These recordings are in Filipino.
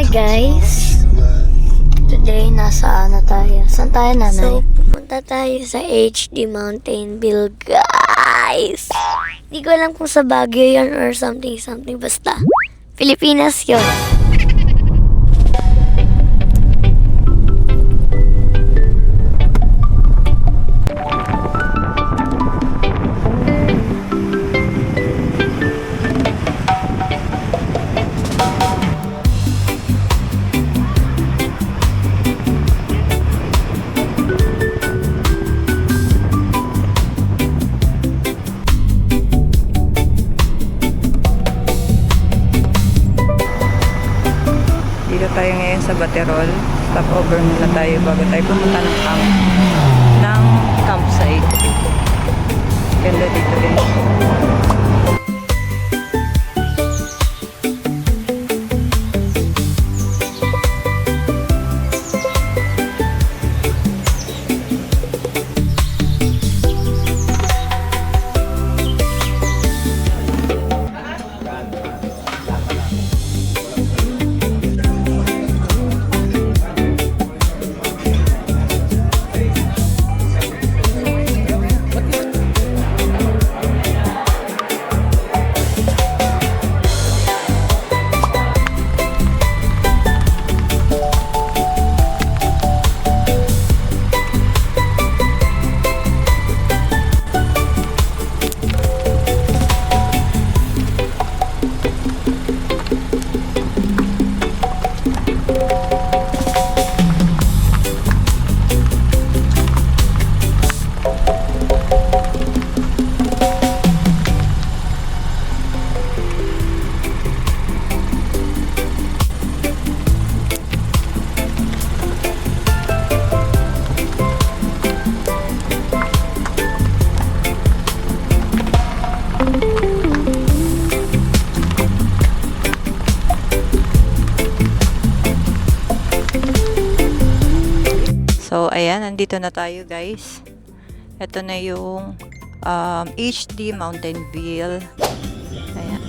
Guys, today nasa na tayo? Saan tayo, nanay? So, pupunta tayo sa HD Mountain View, guys. Hindi ko alam kung sa Baguio yan or something. Basta, Pilipinas yun. Dito tayo ngayon sa Baterol. Stop over muna tayo bago tayo pumunta ng campsite. Ganda dito din. So, ayan, nandito na tayo, guys. Ito na yung HD Mountain View. Ayan.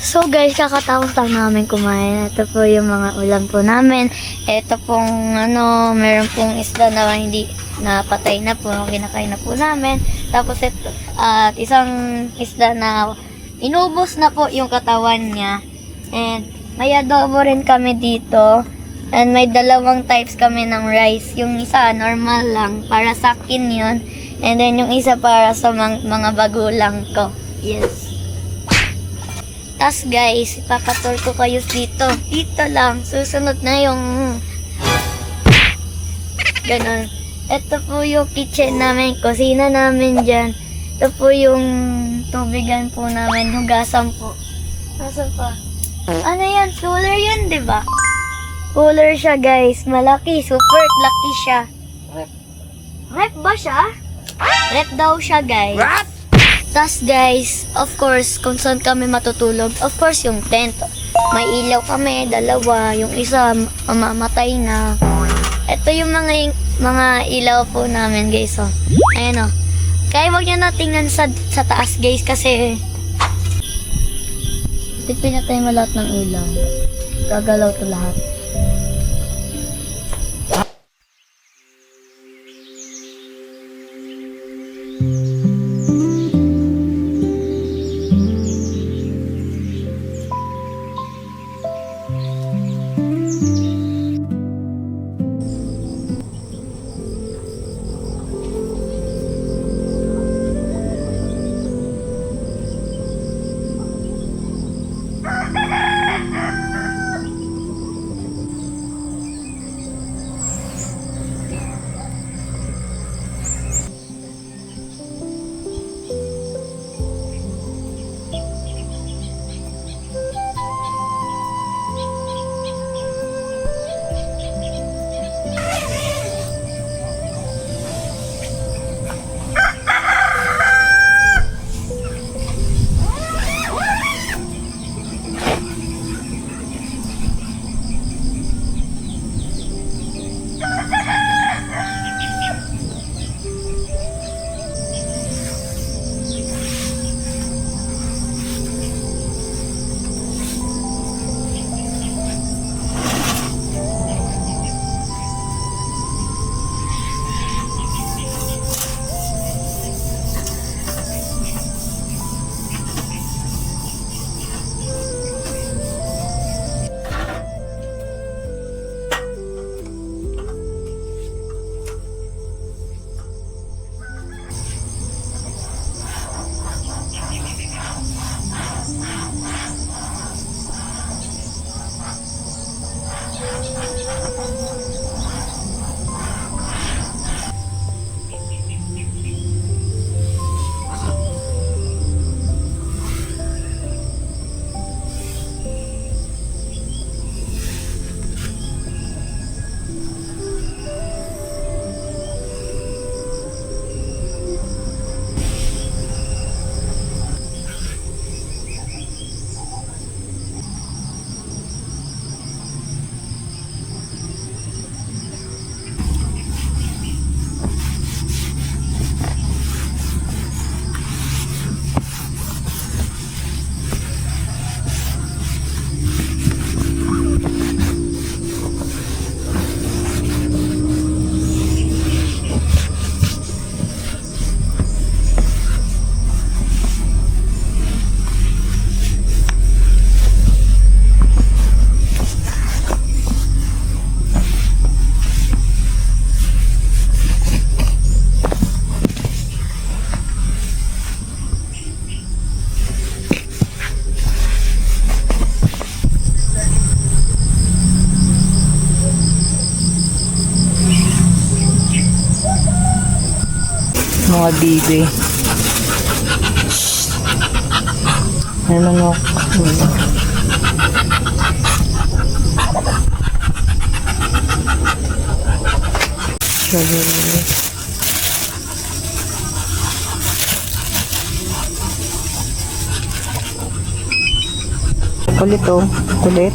So guys, kakatapos lang namin kumain. Ito po yung mga ulam po namin. Ito pong meron pong isda na hindi napatay na po, kinakain na po namin. Tapos ito, at isang isda na inubos na po yung katawan niya. And may adobo rin kami dito. And may dalawang types kami ng rice. Yung isa normal lang, para sa akin yun. And then yung isa para sa mga bagulang ko. Yes. Tas guys, ipapatur ko kayo dito. Dito lang. Susunod na yung ganon. Ito po yung kitchen namin, kusina namin dyan. Ito po yung tubigan po namin, hugasan po. Nasaan pa? Ano yan? Cooler yan, di ba? Cooler siya guys. Malaki. Super laki siya. Rep ba siya? Rep daw siya guys. Tas guys, of course, kung saan kami matutulog, of course yung tent. May ilaw kami, dalawa. Yung isa, mamamatay na. Ito yung mga ilaw po namin guys. Oh. Ayan oh. Kaya wag nyo na tingnan sa taas guys kasi tipin natin mo lahat ng ilaw. Gagalaw to lahat. Mga bibi. Nanonok. Strawberry. Kulit oh. Kulit.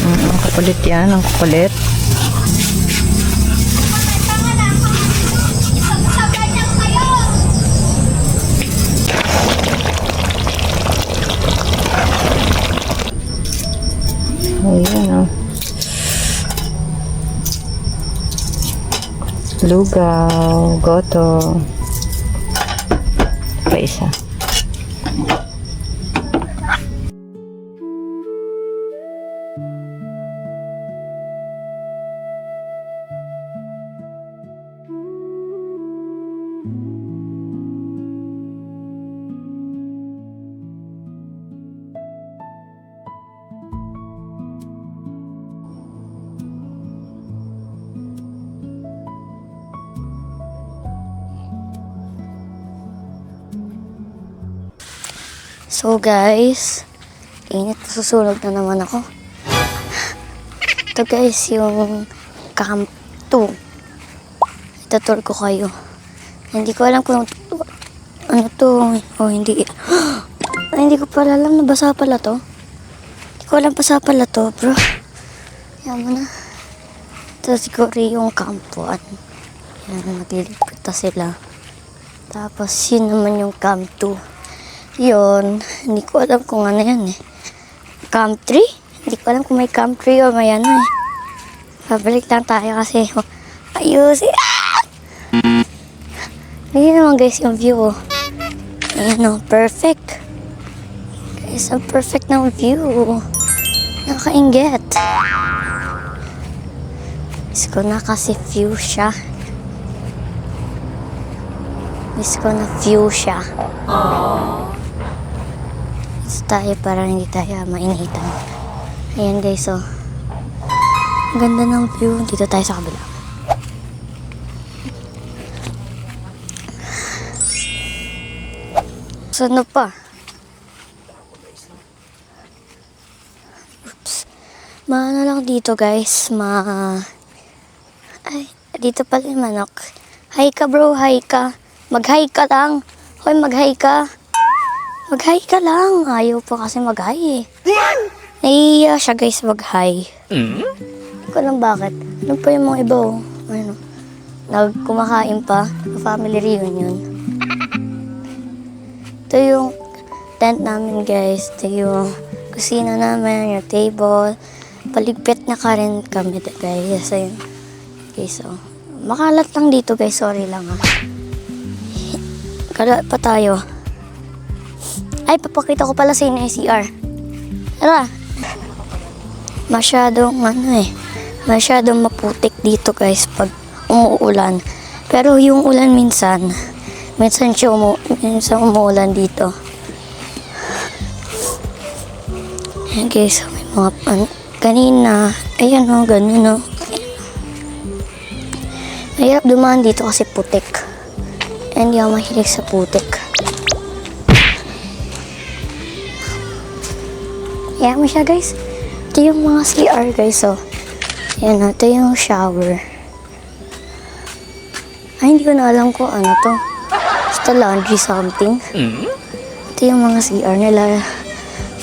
Ang kukulit yan. Ang kukulit. lugaw, goto. Pa isa. So guys, init, susunog na naman ako. Ito guys, yung Camp 2. Itutur ko kayo. Hindi ko alam kung ano to o hindi. Ay, hindi ko pala alam na basa pala to. Hindi ko alam basa pala to, bro. Yan mo na. Ito siguro yung Camp 1. Yan, naglilipat sila. Tapos yun naman yung Camp 2. Yun, hindi ko alam kung ano yan eh. Camp 3? Hindi ko alam kung may Camp 3 o may ano eh. Pabalik lang tayo kasi ayusin. Ayan naman guys yung view oh. Ayan oh, perfect. Guys, ang perfect ng view. Nakainget. Miss ko na kasi view siya. Miss ko na view siya. Tayo para hindi tayo mainitan. Ayan guys, oh. Ang ganda ng view. Dito tayo sa kabila. So, ano pa? Oops. Maano lang dito guys. Ay, dito pala yung manok. Hi ka bro, hi ka. Mag-hi ka lang. Hoy, mag-hi ka. Mag-hi ka lang. Ayaw po kasi mag-hi eh. Naiiya siya guys mag-hi. Hindi ko alam bakit. Ano pa yung mga iba oh. Ano? Nagkumakain pa. Family reunion. Ito yung tent namin guys. Ito yung kusina namin. Yung table. Paligpit na ka rin kami guys. Ayun. Okay, so. Makalat lang dito guys. Sorry lang ah. Kala pa tayo. Ay, papakita ko pala sa inyo yung CR. Tara. Masyadong masyadong maputik dito guys pag umuulan. Pero yung ulan minsan siya minsan umuulan dito. Ayan guys, may mga kanina. Ayan o, ganun o. Mahirap dumaan dito kasi putik. Hindi ako mahilig sa putik. Ayan mo siya guys. Ito yung mga CR guys oh. Ayan o, ito yung shower. Ay, hindi ko na alam kung ano to. Basta laundry something. Ito yung mga CR nila.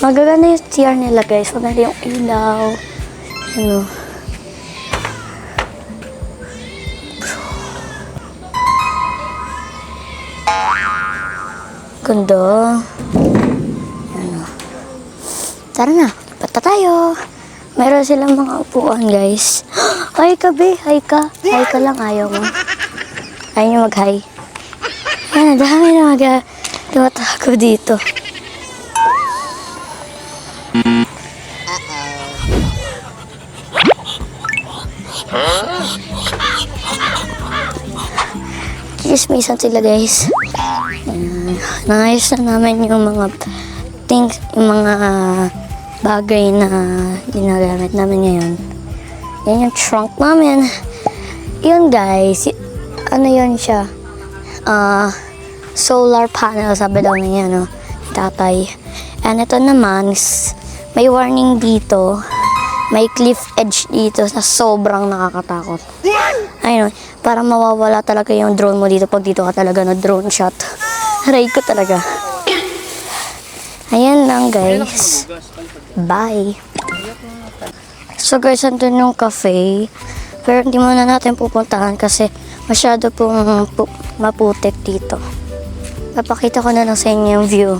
Magaganda yung CR nila guys. Maganda yung ilaw. Ano. Ganda. Ano. Tara na, pata tayo. Meron silang mga upuan, guys. Hi ka, be. Hi ka. Hi ka lang, ayaw mo. Ayaw nyo mag-hi. Yan, dami na tumatago dito. Chismisan sila, guys. Naayos na namin yung mga things, yung mga bagay na ginagamit namin ngayon. Yan yung trunk namin. Yun guys, ano yun siya? Solar panel, sabi daw niya, no? Tatay. And ito naman, may warning dito. May cliff edge dito na sobrang nakakatakot. Ayun, para mawawala talaga yung drone mo dito pag dito ka talaga na drone shot. Aray ko talaga. Ayan lang guys. Bye. So guys, andun yung cafe. Pero hindi muna natin pupuntahan kasi masyado pong maputik dito. Papakita ko na lang sa inyo yung view.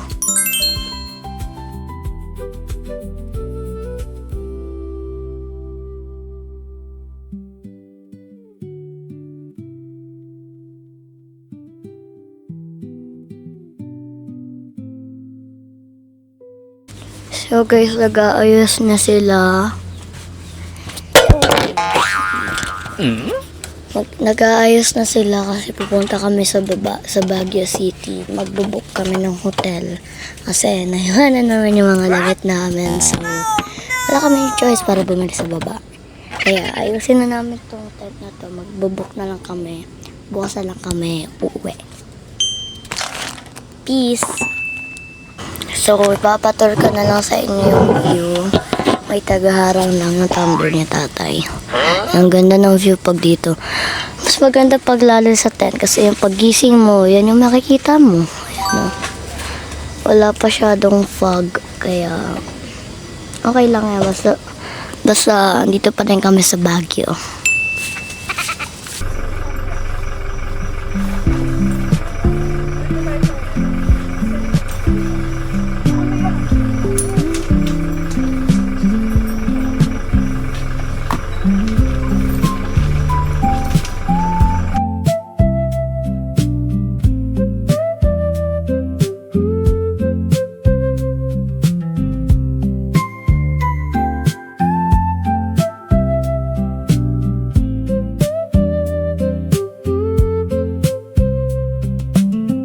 So guys, nag-aayos na sila. Nag-aayos na sila kasi pupunta kami sa Baguio City. Magbubuk kami ng hotel. Kasi nahiwanan naman yung mga lamit namin. So, wala kami choice para bumili sa baba. Kaya ayusin na namin itong tent na to. Magbubuk na lang kami. Bukas na lang kami uuwi. Peace! So, ipapatur ka na lang sa inyo yung view. May tagaharang lang yung tumbler ni tatay. Ang ganda ng view pag dito. Mas maganda pag lalo sa tent kasi yung paggising mo, yan yung makikita mo. Ayan, oh. Wala pa syadong fog, kaya okay lang yan. Basta dito pa rin kami sa Baguio.